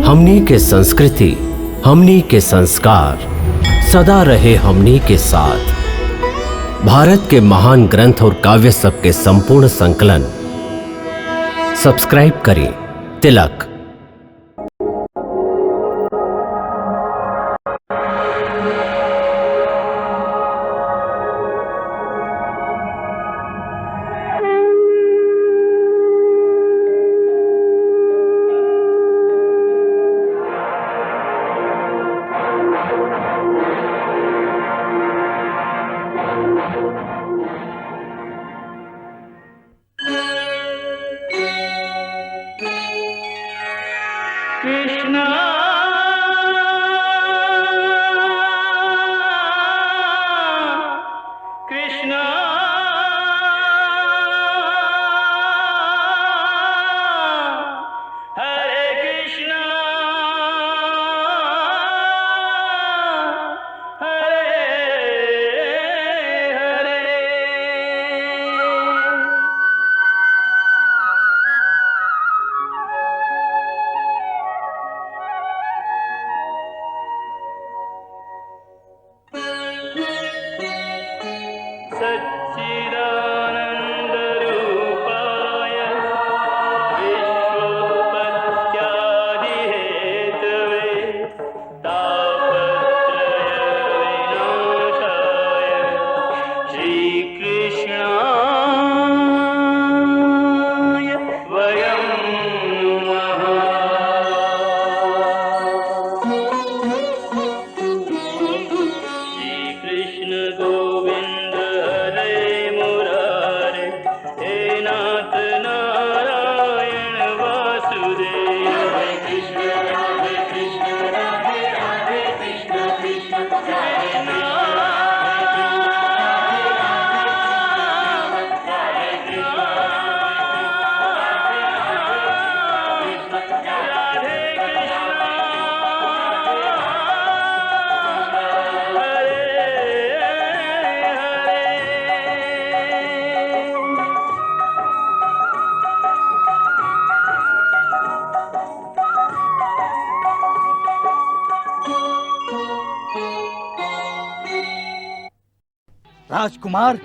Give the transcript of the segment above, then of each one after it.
हमनी के संस्कृति, हमनी के संस्कार सदा रहे हमनी के साथ। भारत के महान ग्रंथ और काव्य सब के संपूर्ण संकलन सब्सक्राइब करें तिलक। राजकुमार,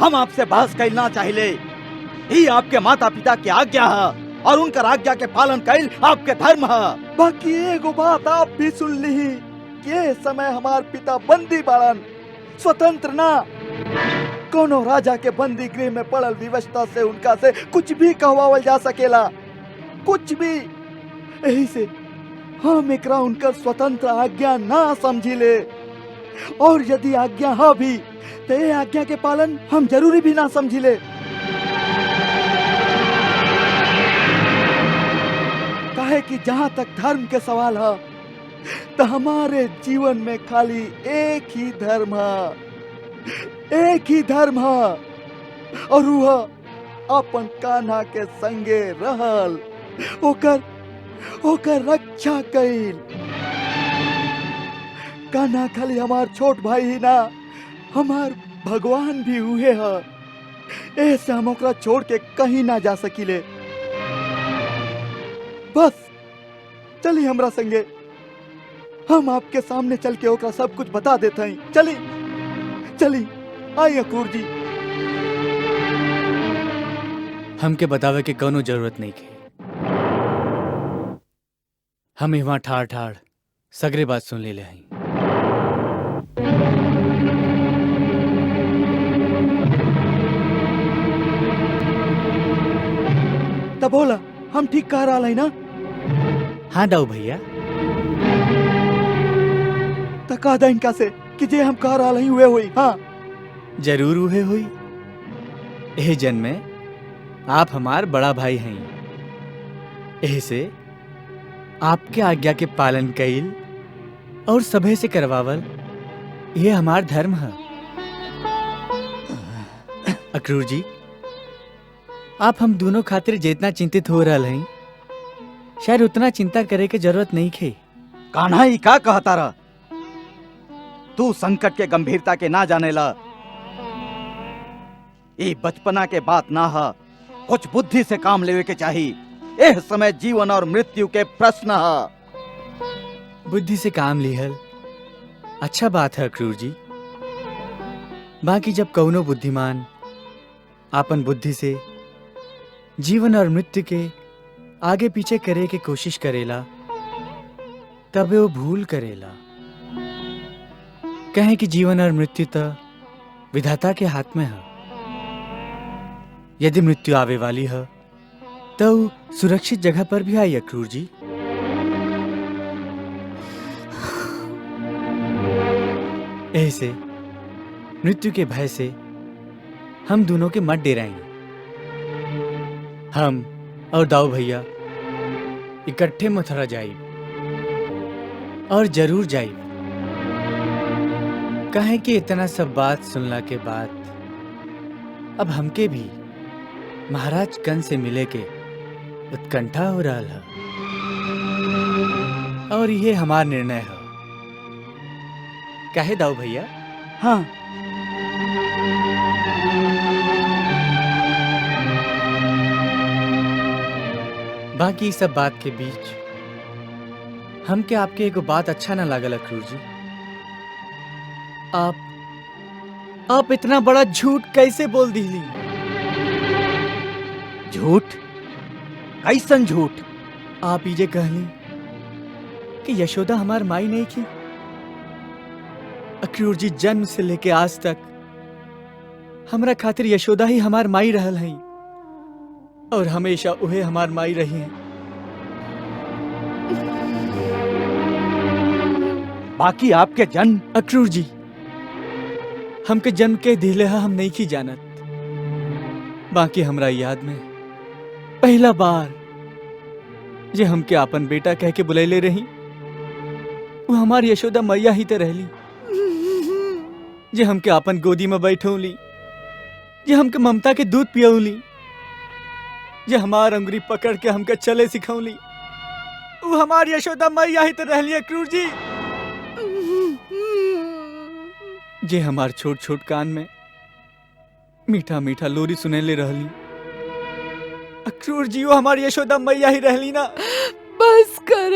हम आपसे बहस करना चाहिए। ही आपके माता पिता की आज्ञा है और उनकर आज्ञा के पालन कैल आपके धर्म है। बाकी एगो बात आप भी सुन ली कि समय हमार पिता बंदी बाड़न, स्वतंत्र ना। कोनो राजा के बंदी गृह में पड़ल विवशता से उनका से कुछ भी कहवावल जा सकेला, कुछ भी। यही से हम एकरा उनकर स्वतंत्र आज्ञा ना समझिले, और यदि आज्ञा है भी तो ये आज्ञा के पालन हम जरूरी भी ना समझिले। काहे कि जहाँ तक धर्म के सवाल है तो हमारे जीवन में खाली एक ही धर्म है, एक ही धर्म है, और वह अपन कान्हा के संगे रहल, ओकर रक्षा कैल। कान्हा खाली हमार छोट भाई ही ना, हमार भगवान भी हुए है। ऐसे हम ओकरा छोड़ के कहीं ना जा सकीले। बस चली हमरा संगे, हम आपके सामने चल के ओकरा सब कुछ बता देते हैं। चली चली, आई अक्रूर जी। हमके बतावे के कोनो जरूरत नहीं के। हम वहाँ ठाड़ ठाड़ सगरे बात सुन ले हैं। तब बोला हम ठीक कह रहा है ना? हाँ दाऊ भैया, तो कह दा इनका से कि जे हम कह रहा ही हुए हुई। हाँ जरूर हुए हुई। एह जन्म में आप हमार बड़ा भाई हैं, एह से आपके आज्ञा के पालन कईल और सभे से करवावल ये हमार धर्म है। अक्रूर जी, आप हम दोनों खातिर जितना चिंतित हो रहा हैं, शायद उतना चिंता करे के जरूरत नहीं खे। कान्हा ही का कहता रहा, तू संकट के गंभीरता के ना जानेला। ये बचपना के बात ना है, कुछ बुद्धि से काम लेवे के चाहिए। एह समय जीवन और मृत्यु के प्रश्न है। बुद्धि से काम लिहल अच्छा बात है अक्रूर जी। बाकी जब कौनो बुद्धिमान आपन बुद्धि से जीवन और मृत्यु के आगे पीछे करे के कोशिश करेला तबे वो भूल करेला। कहें कि जीवन और मृत्यु तो विधाता के हाथ में है। यदि मृत्यु आवे वाली है तो वो सुरक्षित जगह पर भी आई अक्रूर जी। ऐसे मृत्यु के भय से हम दोनों के मत डेराएंगे। हम और दाऊ भैया इकट्ठे मथुरा जाइब और जरूर जाइब। कहें कि इतना सब बात सुनला के बाद अब हमके भी महाराज कंस से मिले के उत्कंठा हो रहा है और ये हमारा निर्णय है। काहे दाऊ भैया? हाँ, बाकी सब बात के बीच हमके आपके एगो बात अच्छा ना लागल अक्रूर जी। आप इतना बड़ा झूठ कैसे बोल दीली? झूठ? कैसन झूठ? आप ये कहली कि यशोदा हमार माई नहीं की। अक्रूर जी, जन्म से लेके आज तक हमरा खातिर यशोदा ही हमार माई रहल हैं और हमेशा उहे हमार माई रही हैं। बाकी आपके जन्म? अक्रूर जी, हमके जन्म के दिले हम नहीं की जानत। बाकी हमरा याद में पहला बार जे हमके आपन बेटा कह के बुलैले रही वो हमार यशोदा मैया ही तो रहली, जे हमके आपन गोदी में बैठौली, जे हमके ममता के दूध पियौली, जे हमार अंगुरी पकड़ के हमके चले सिखौली, वो हमार यशोदा मैया ही तो रहली अक्रूर जी। जे हमार छोट छोट कान में मीठा मीठा लोरी सुनेले रहली, अक्रूर जी वो हमार यशोदा मैया ही रहली ना। बस कर,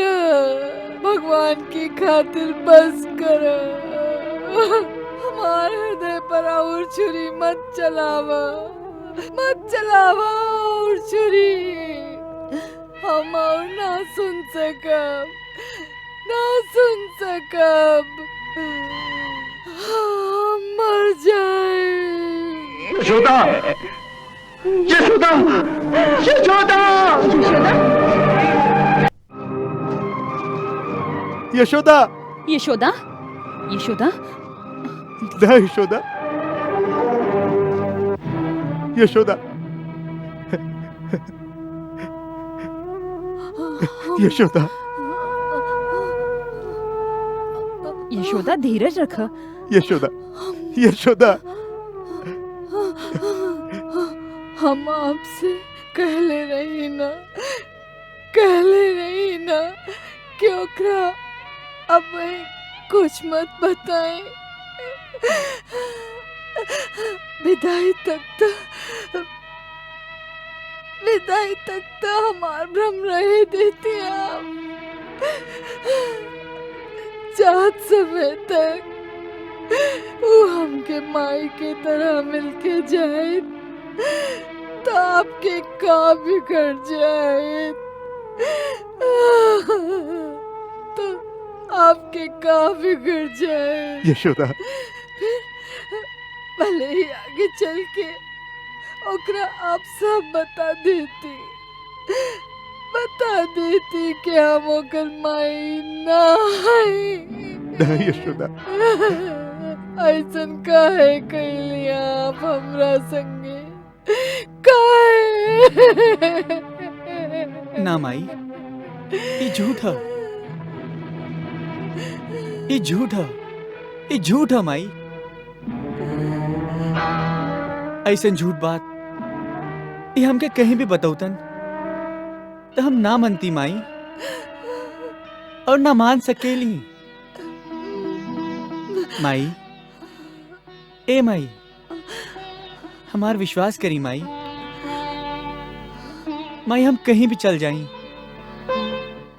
भगवान की खातिर बस कर। हमार हृदय पर और छुरी मत चलावा, मत चलावा और छुरी। हम और ना सुन सकब, ना सुन सकब। हम मर जाए। यशोदा! यशोदा! यशोदा! यशोदा! यशोदा, यशोदा, ना यशोदा! यशोदा! यशोदा! यशोदा, धीरज रख। यशोदा! यशोदा! हम आपसे कहले रही ना, कहले रही ना कि ओकरा अब कुछ मत बताएं। विदाई तक तो हमार भ्रम रहे देती आप। जात समय तक वो हमके माई के तरह मिलके जाए तो आपके का बिगड़ जाए, तो आपके का बिगड़ जाए। यशोदा! फिर भले ही आगे चल के ओकरा आप सब बता देती कि हम ओकर माई ना हई। ना यशोदा! ऐसन काहे कैली आप हमरा संगे? काहे? ना माई, ये झूठ है, ये झूठ है, ये झूठ है माई। ऐसे झूठ बात ये हमके कहीं भी बताऊतन तो हम ना मनती माई और ना मान सकेली। माई, ए माई, हमार विश्वास करी माई। माई, हम कहीं भी चल जाएं,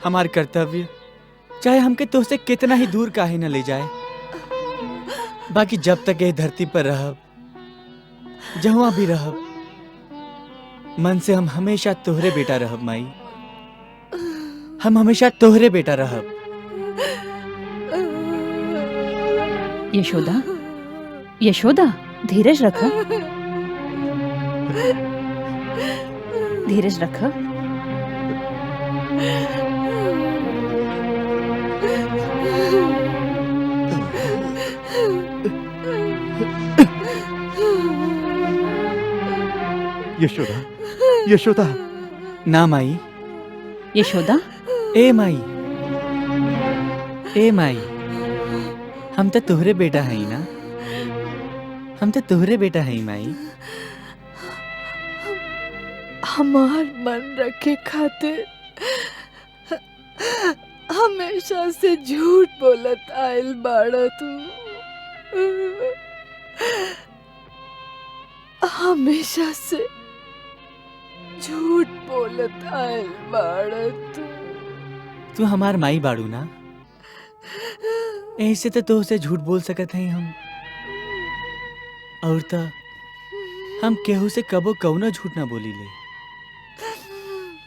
हमार कर्तव्य चाहे हमके तोहसे कितना ही दूर काहे न ले जाए, बाकी जब तक ये धरती पर रहब, जहाँ भी रहब, मन से हम हमेशा तोहरे बेटा रहब माई। हम हमेशा तोहरे बेटा रहब। यशोदा, यशोदा, धीरज रख, धीरज रख। यशोदा, यशोदा। ना माई। यशोदा, ए माई, ए माई, हम तो तोहरे बेटा हैं ना, हम तो तोहरे बेटा हैं माई। हमार मन रखे खातिर हमेशा से झूठ बोलत आयल बाड़ा तू। हमेशा से झूठ बोलत आयल बाड़ा तू। तू हमार माई बाड़ू ना, ऐसे तो तोहसे झूठ बोल सकत हैं हम। और तो हम केहू से कबो कौनो झूठ ना बोली ले,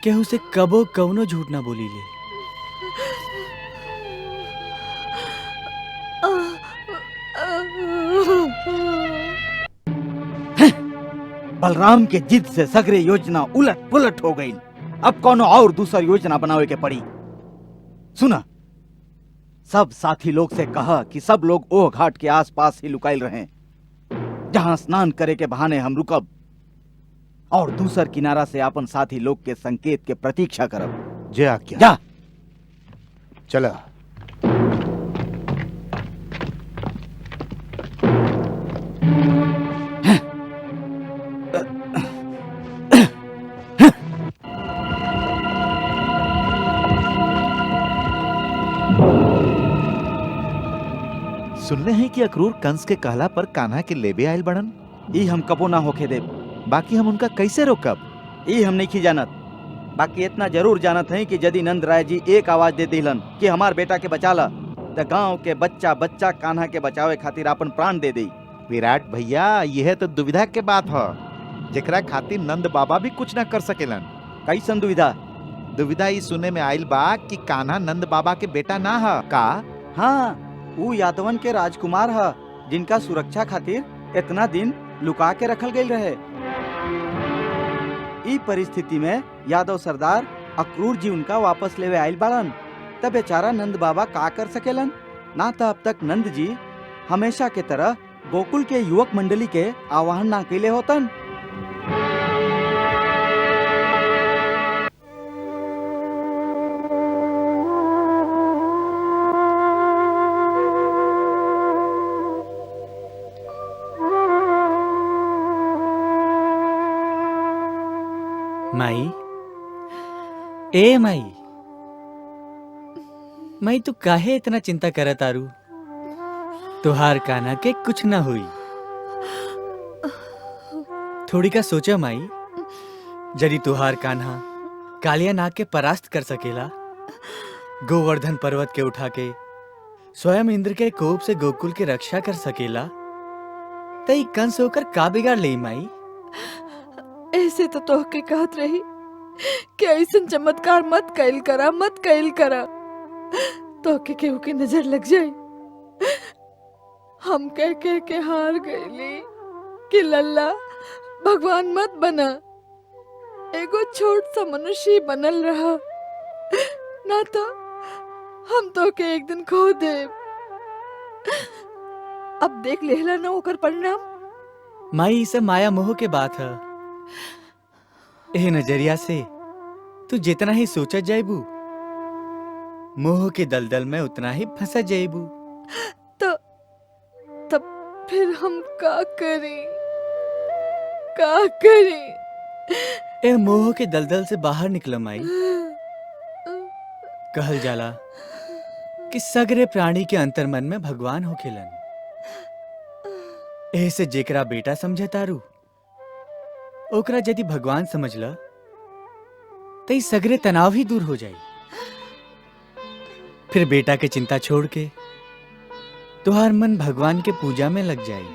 केहू से कबो कौनो झूठ ना बोली ले। बलराम के जिद से सगरे योजना उलट पुलट हो गई। अब कोनो और दूसर योजना बनावे के पड़ी। सुना, सब साथी लोग से कहा कि सब लोग ओह घाट के आसपास ही लुकाइल रहें, जहां स्नान करे के बहाने हम रुकब, और दूसर किनारा से अपन साथी लोग के संकेत के प्रतीक्षा करब। जय आज्ञा। जा। चला। सुनले हैं कि अक्रूर कंस के कहला पर कान्हा के लेबे आयल बड़न। ई हम कबो ना होके देब। बाकी हम उनका कैसे रोकब? ई हम नहीं जानत। बाकी इतना जरूर जानत हैं कि यदि नंद राय जी एक आवाज दे दिलन कि हमार बेटा के बचाला, तो गांव के बच्चा बच्चा कान्हा के बचावे खातिर अपन प्राण दे दे। विराट भैया, यह तो दुविधा के बात है, जेकरा खातिर नंद बाबा भी कुछ ना कर सकेलन। कैसन दुविधा? दुविधा ई सुने में आयल बा कि कान्हा नंद बाबा के बेटा ना है का? हाँ, वो यादवन के राजकुमार है, जिनका सुरक्षा खातिर इतना दिन लुका के रखल गई रहे। ई परिस्थिति में यादव सरदार अक्रूर जी उनका वापस लेवे आयल बाड़न, तब बेचारा नंद बाबा का कर सकेलन? ना तो अब तक नंद जी हमेशा के तरह गोकुल के युवक मंडली के आह्वान ना कैले होतन। माई, ए माई, माई तू काहे इतना चिंता करत आरू? तुहार कान्हा के कुछ ना हुई। थोड़ी का सोचा माई, यदि तुहार कान्हा कालिया नाग के परास्त कर सकेला, गोवर्धन पर्वत के उठा के स्वयं इंद्र के कोप से गोकुल की रक्षा कर सकेला, तई कंस होकर का बिगाड़ ले माई? ऐसे तो तोहके कहत रही कि ऐसन चमत्कार मत कैल करा, मत कैल करा, तोहके केहू के नजर लग जाए। हम कह कह के हार गईली कि लल्ला भगवान मत बना, एगो छोट सा मनुष्य बनल रहा, ना तो हम तोहके एक दिन खो देब। अब देख लेहला ना ओकर परिणाम। माई, इसे माया मोह के बात है। एह नजरिया से तू जितना ही सोचा जाएबू, मोह के दलदल में उतना ही फंसा जाएबू। तो तब फिर हम का करें, का करें? ए मोह के दलदल से बाहर निकल माई। कहल जाला कि सगरे प्राणी के अंतर्मन में भगवान होखेलन। ऐसे जेकरा बेटा समझे तारू, ओकरा यदि भगवान समझला तो सगरे तनाव ही दूर हो जाए। फिर बेटा के चिंता छोड़ के तुहार मन भगवान के पूजा में लग जाए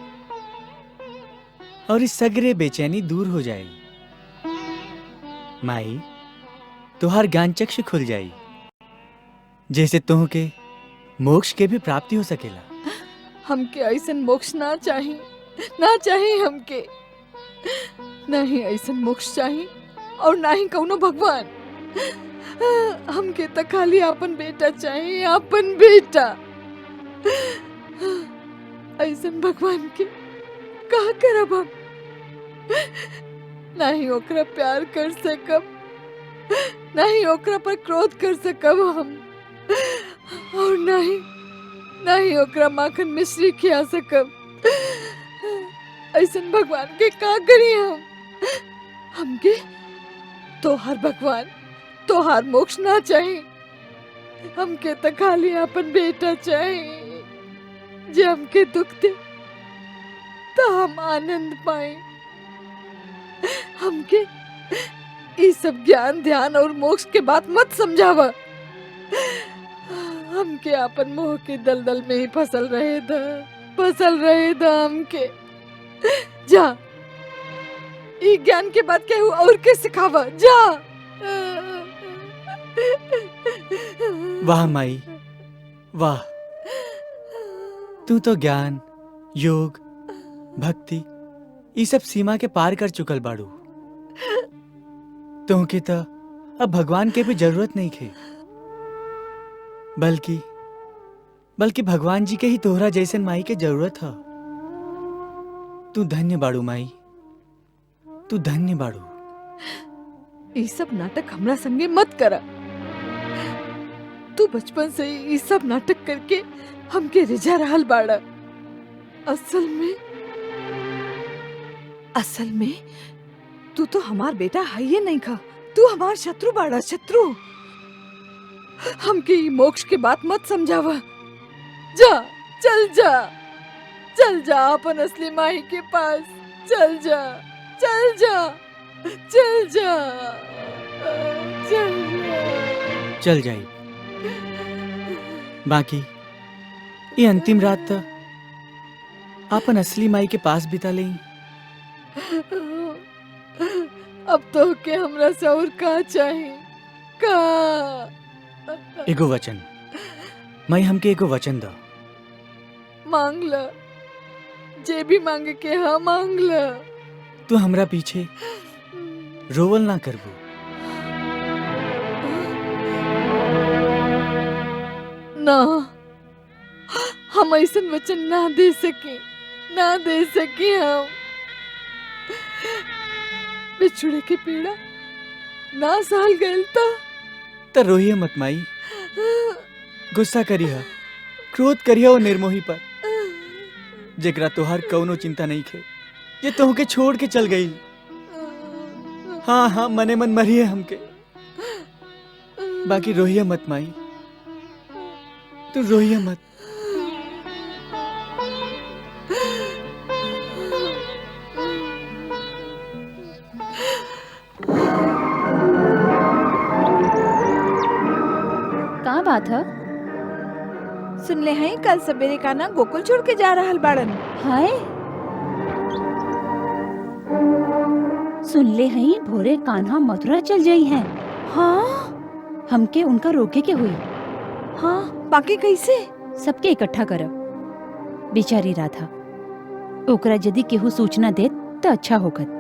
और इस सगरे बेचैनी दूर हो जाए। माई, तुहार ज्ञान चक्षु खुल जाई, जैसे तुह के मोक्ष के भी प्राप्ति हो सकेला। हमके ऐसन मोक्ष ना चाहिए, ना चाहिए हमके, ना ही ऐसन मोक्ष चाहिए और ना ही कौनो भगवान। हमके तो खाली अपन बेटा चाहिए, अपन बेटा। ऐसन भगवान के का करब हम? ना ही ओकरा प्यार कर सकब, ना ही ओकरा पर क्रोध कर सकब हम, और ना ही ओकरा माखन मिश्री खिया सकब। ऐसन भगवान के का करी हम? हमके तोहार भगवान, तोहार मोक्ष ना चाहिए। हमके तो खाली अपन बेटा चाहिए, जे हमके दुख दे तो हम आनंद पाए। हमके ये सब ज्ञान ध्यान और मोक्ष के बात मत समझावा। हमके अपन मोह के दलदल में ही फसल रहे दा हमके। जा, ये ज्ञान के बात केहू और के सिखावा, जा। वाह माई, वाह, तू तो ज्ञान, योग, भक्ति ये सब सीमा के पार कर चुकल बाड़ू। तुमके तो अब भगवान के भी जरूरत नहीं खे, बल्कि भगवान जी के ही तोहरा जैसन माई के जरूरत है। तू धन्य बाड़ू माई, तू धन्य बाड़ू। ये सब नाटक हमरा संगे मत करा। तू बचपन से ही ये सब नाटक करके हमके रिझा रहल बाड़ा। असल में तू तो हमार बेटा है ही नहीं खा, तू हमार शत्रु बाड़ा, शत्रु। हमके ये मोक्ष के बात मत समझावा। जा, चल जा, चल जा अपन असली माही के पास। चल जा, चल जा, चल जा, चल जा। चल जाई। बाकी ये अंतिम रात तो अपन असली माई के पास बिता लें। अब तो के हमरा से और का चाहिए, का? एगो वचन, माई हमके एगो वचन दो। मांग ल, जे भी मांगे के हाँ मांग ल। तू हमरा पीछे रोवल ना करबो। ना, हम ऐसन वचन ना दे सके, ना दे सके हम। बिछुड़े के पीड़ा ना सहल गइल तो रोहिए मत माई, गुस्सा करिहा, क्रोध करिहा वो निर्मोही पर, जेकरा तोहार कौनो चिंता नहीं खे, ये तोहके छोड़ के चल गई। हाँ हाँ, मने मन मरिए हमके, बाकी रोहिए मत माई, तू रोहिए मत। का बात है? सुनले हैं कल सवेरे कान्हा गोकुल छोड़ के जा रहल बाड़न। हाय, सुनले हई भोरे कान्हा मथुरा चल जाई हैं। हाँ हमके उनका रोके के हुई। हाँ, बाकी कैसे? सबके इकट्ठा करब। बेचारी राधा, ओकरा यदि केहू सूचना दे तो अच्छा होगत।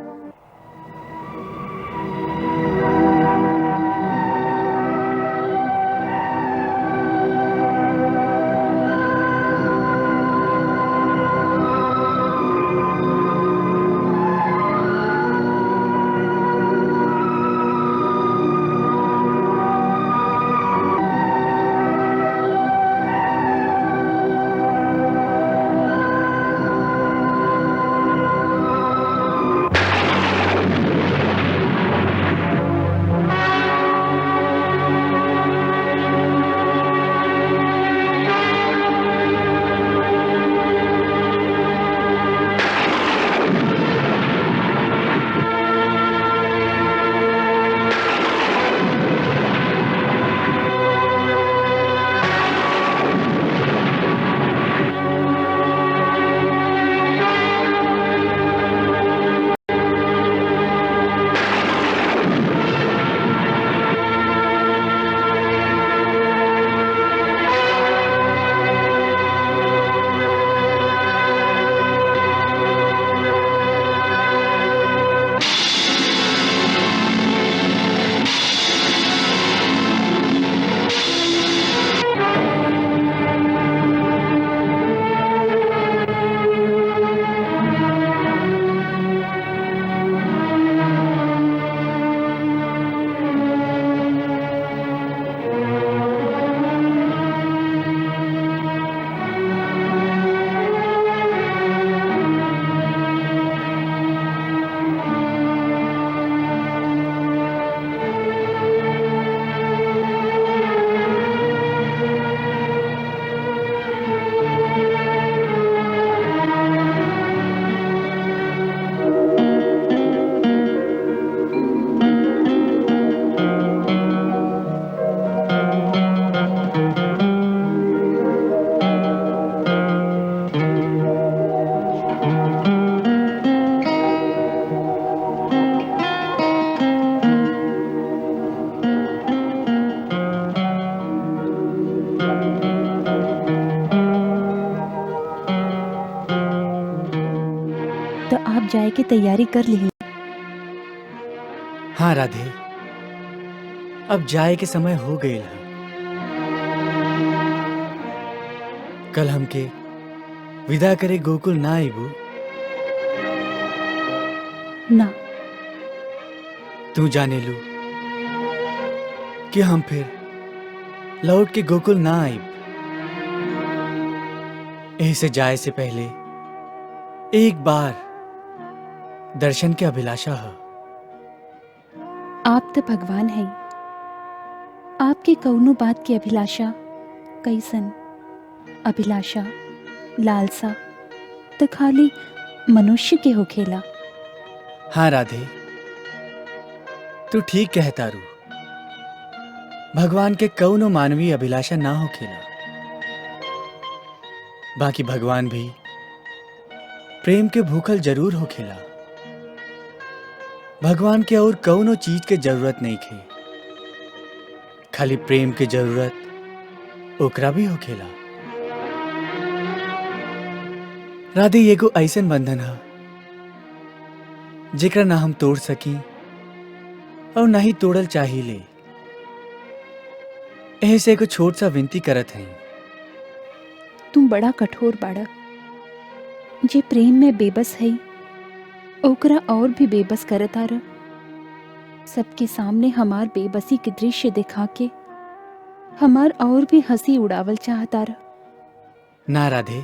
अब जाए के तैयारी कर ली। हाँ राधे, अब जाए के समय हो गए है। कल हमके विदा करे गोकुल ना आईबू? ना, तू जाने लू कि हम फिर लौट के गोकुल ना आईब। ऐसे जाए से पहले एक बार दर्शन के अभिलाषा है। आप तो भगवान है, आपके कौनो बात की अभिलाषा कैसन? अभिलाषा लालसा तो खाली मनुष्य के होखेला। हाँ राधे, तू ठीक कहता रू। भगवान के कौनो मानवीय अभिलाषा ना होखेला। बाकी भगवान भी प्रेम के भूखल जरूर होखेला। भगवान के और कौनो चीज के जरूरत नहीं खे, खाली प्रेम के जरूरत ओकरा भी होखेला। राधे, एगो ऐसन बंधन है जेकरा ना हम तोड़ सकी और ना ही तोड़ल चाहिए। ऐसे एगो छोट सा विनती करत हैं। तुम बड़ा कठोर बाड़ा। जे प्रेम में बेबस है ओकरा और भी बेबस करता रह। सबके सामने हमार बेबसी के दृश्य दिखा के हमार और भी हंसी उड़ावल चाहता रह। ना राधे,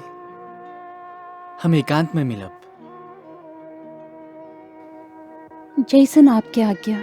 हम एकांत में मिलब। जैसन आपके आज्ञा।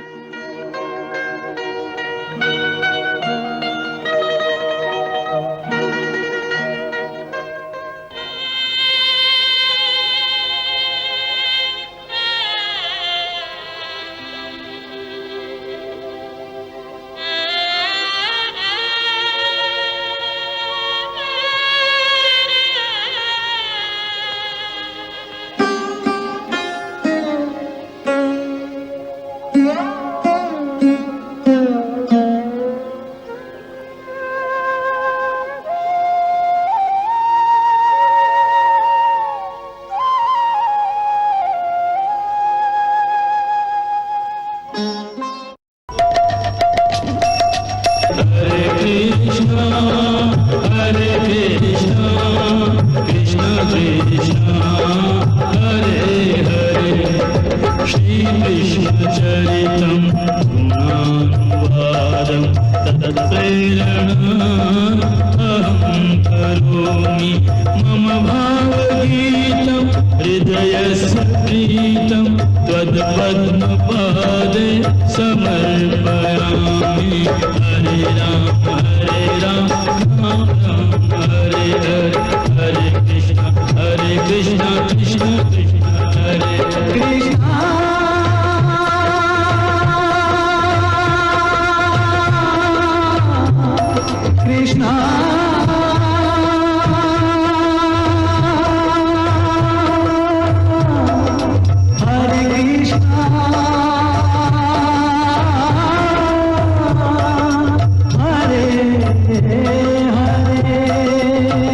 Krishna